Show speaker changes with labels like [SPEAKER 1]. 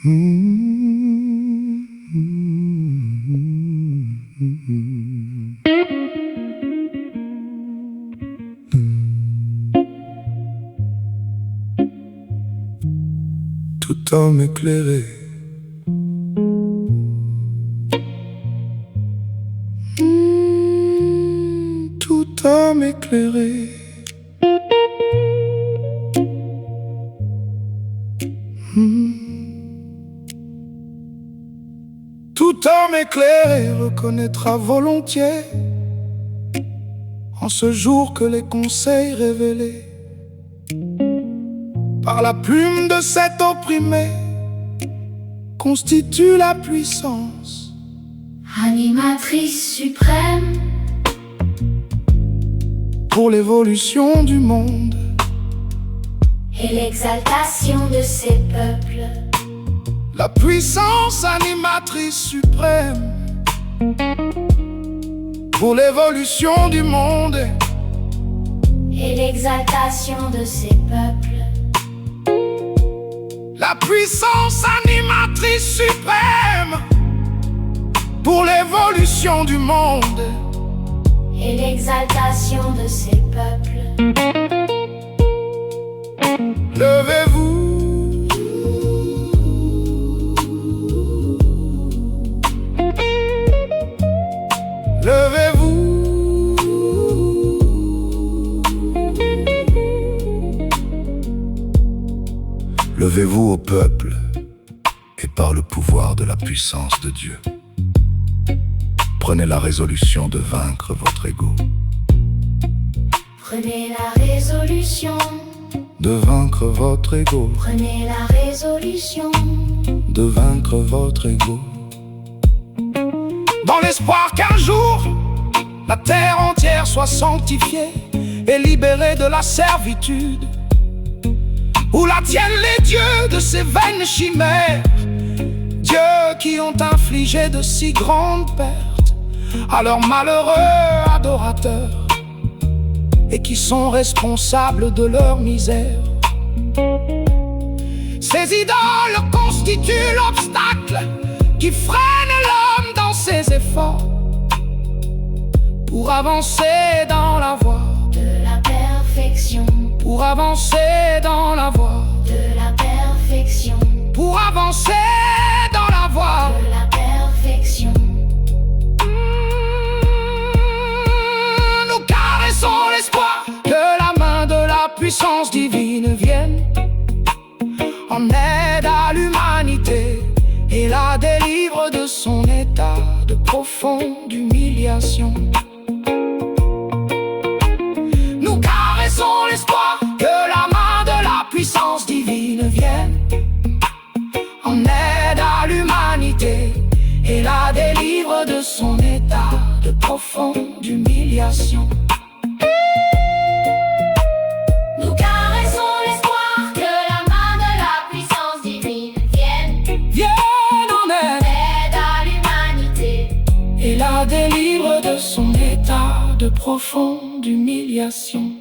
[SPEAKER 1] Tout homme éclairé, tout homme éclairé, tout homme éclairé reconnaîtra volontiers en ce jour que les conseils révélés par la plume de cet opprimé constituent la puissance
[SPEAKER 2] animatrice suprême
[SPEAKER 1] pour l'évolution du monde
[SPEAKER 2] et l'exaltation de ses peuples.
[SPEAKER 1] La puissance animatrice suprême pour l'évolution du monde
[SPEAKER 2] et l'exaltation de ses peuples.
[SPEAKER 1] La puissance animatrice suprême pour l'évolution du monde
[SPEAKER 2] et l'exaltation de ses peuples.
[SPEAKER 1] Levez-vous, levez-vous, levez-vous au peuple et par le pouvoir de la puissance de Dieu. Prenez la résolution de vaincre votre ego.
[SPEAKER 2] Prenez la résolution
[SPEAKER 1] De vaincre votre ego.
[SPEAKER 2] Prenez la résolution
[SPEAKER 1] De vaincre votre ego. Dans l'espoir qu'un jour la terre entière soit sanctifiée et libérée de la servitude, où la tiennent les dieux de ces vaines chimères, dieux qui ont infligé de si grandes pertes à leurs malheureux adorateurs et qui sont responsables de leur misère. Ces idoles constituent l'obstacle qui freine l'homme dans ses efforts pour avancer dans la voie
[SPEAKER 2] de la perfection,
[SPEAKER 1] pour avancer dans la voie
[SPEAKER 2] de la perfection,
[SPEAKER 1] pour avancer dans la voie
[SPEAKER 2] de la perfection.
[SPEAKER 1] Nous caressons l'espoir que la main de la puissance divine vienne en aide à l'humanité et la délivre de son état de profonde humiliation. Nous caressons l'espoir que la main de la puissance divine vienne en aide à l'humanité et la délivre de son état de profonde humiliation.
[SPEAKER 2] Nous caressons l'espoir que la main de la puissance divine vienne
[SPEAKER 1] En aide
[SPEAKER 2] à l'humanité
[SPEAKER 1] et la délivre de son état de profonde humiliation.